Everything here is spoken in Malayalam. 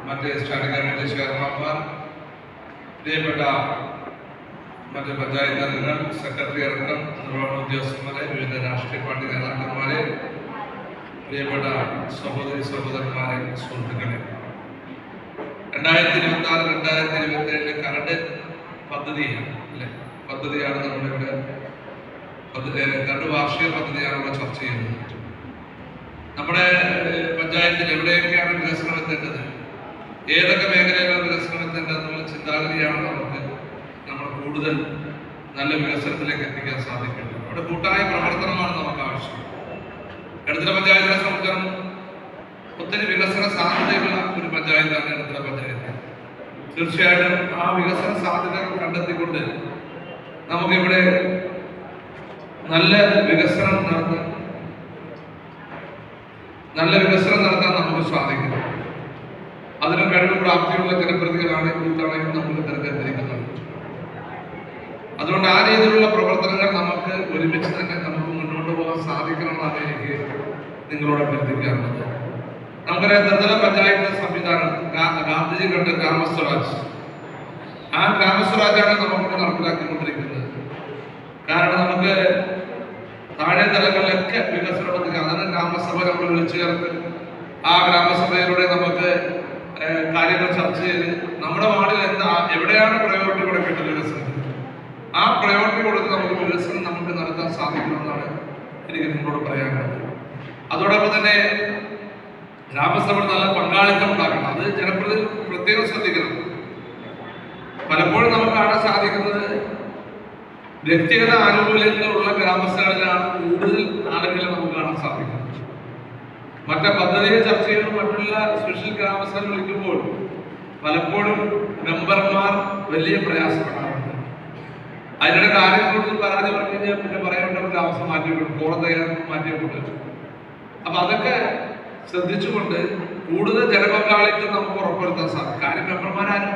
മറ്റ് സ്റ്റാൻഡിംഗ് കമ്മിറ്റി ചെയർമാൻമാർ, പ്രിയപ്പെട്ട മറ്റ് പഞ്ചായത്ത് അംഗങ്ങൾ, സെക്രട്ടറി അടക്കം നിർവഹണ ഉദ്യോഗസ്ഥന്മാരെ, വിവിധ രാഷ്ട്രീയ പാർട്ടി നേതാക്കന്മാരെ, പ്രിയപ്പെട്ട സഹോദരി സഹോദരന്മാരെ, സുഹൃത്തുക്കളെ, 2026-2027 കരട് പദ്ധതിയാണ് നമ്മളിവിടെ കരട് വാർഷിക പദ്ധതിയാണ് ഇവിടെ ചർച്ച ചെയ്യുന്നത്. നമ്മുടെ പഞ്ചായത്തിൽ എവിടെയൊക്കെയാണ് വികസനം എത്തേണ്ടത്, ഏതൊക്കെ മേഖലയിലാണ് വികസനം എത്തേണ്ടത് എന്നുള്ള ചിന്താഗതിയാണ് നമ്മൾ കൂടുതൽ നല്ല വികസനത്തിലേക്ക് എത്തിക്കാൻ സാധിക്കുന്നത്. അവിടെ കൂട്ടായ പ്രവർത്തനമാണ് നമുക്ക് ആവശ്യം. എടത്തല പഞ്ചായത്തിനെ സംബന്ധിച്ചിടത്തോളം ഒത്തിരി വികസന സാധ്യതയുള്ള ഒരു പഞ്ചായത്താണ് എടത്തല പഞ്ചായത്ത്. തീർച്ചയായിട്ടും ആ വികസന സാധ്യതകൾ കണ്ടെത്തിക്കൊണ്ട് നമുക്കിവിടെ നല്ല വികസനം നടത്താൻ നമുക്ക് സാധിക്കും. അതിന് കഴിവ് പ്രാപ്തിയുള്ള ജനപ്രതിനിധികളാണ് ഈ തവണയും നമുക്ക് തിരഞ്ഞെടുത്തിരിക്കുന്നത്. അതുകൊണ്ട് ആ രീതിയിലുള്ള പ്രവർത്തനങ്ങൾ നമുക്ക് ഒരുമിച്ച് തന്നെ നമുക്ക് മുന്നോട്ട് പോകാൻ സാധിക്കണമെന്നാണ് എനിക്ക് നിങ്ങളോട് അഭ്യർത്ഥിക്കാറുള്ളത്. നമുക്കറിയാം, ത്രിതല പഞ്ചായത്ത് സംവിധാനം ഗാന്ധിജി കണ്ട ഗ്രാമസ്വരാജ്, ആ ഗ്രാമസ്വരാജാണ് നമുക്കിവിടെ നടപ്പിലാക്കിക്കൊണ്ടിരിക്കുന്നത്. കാരണം നമുക്ക് താഴെ തലങ്ങളിലൊക്കെ വികസനം എത്തിക്കാം. അതാണ് ഗ്രാമസഭ നമ്മൾ വിളിച്ചു ചേർത്ത് ആ ഗ്രാമസഭയിലൂടെ നമുക്ക് കാര്യങ്ങൾ ചർച്ച ചെയ്ത് നമ്മുടെ വാർഡിൽ എവിടെയാണ് പ്രയോറിറ്റി കൊടുക്കേണ്ടത് വികസനം, ആ പ്രയോറിറ്റി കൊടുത്ത് നമുക്ക് വികസനം നമുക്ക് നടത്താൻ സാധിക്കണമെന്നാണ് എനിക്ക് നിങ്ങളോട് പറയാനുള്ളത്. അതോടൊപ്പം തന്നെ ഗ്രാമസഭ നല്ല പങ്കാളിത്തം ഉണ്ടാക്കണം. അത് ജനപ്രതിനിധി പ്രത്യേകം ശ്രദ്ധിക്കണം. പലപ്പോഴും നമുക്ക് കാണാൻ സാധിക്കുന്നത് വ്യക്തിഗത ആനുകൂല്യങ്ങളുള്ള ഗ്രാമസഭകളിലാണ് കൂടുതൽ ആളുകളെ നമുക്ക് കാണാൻ സാധിക്കുന്നത്. മറ്റു പദ്ധതിയെ ചർച്ച ചെയ്യുന്ന മറ്റുള്ള സ്പെഷ്യൽ ഗ്രാമസഭ വിളിക്കുമ്പോൾ പലപ്പോഴും മെമ്പർമാർ വലിയ പ്രയാസപ്പെടാറുണ്ട്. അതിനിടെ കാര്യം കൂടുതൽ പരാതി പറഞ്ഞു കഴിഞ്ഞാൽ പിന്നെ പറയേണ്ട ഗ്രാമസഭ മാറ്റിവിടും, കോടതി മാറ്റിവിടും. അപ്പൊ അതൊക്കെ ശ്രദ്ധിച്ചുകൊണ്ട് കൂടുതൽ ജനപങ്കാളിത്തം നമുക്ക് ഉറപ്പുവരുത്താൻ സാധിക്കും. കാര്യം മെമ്പർമാരും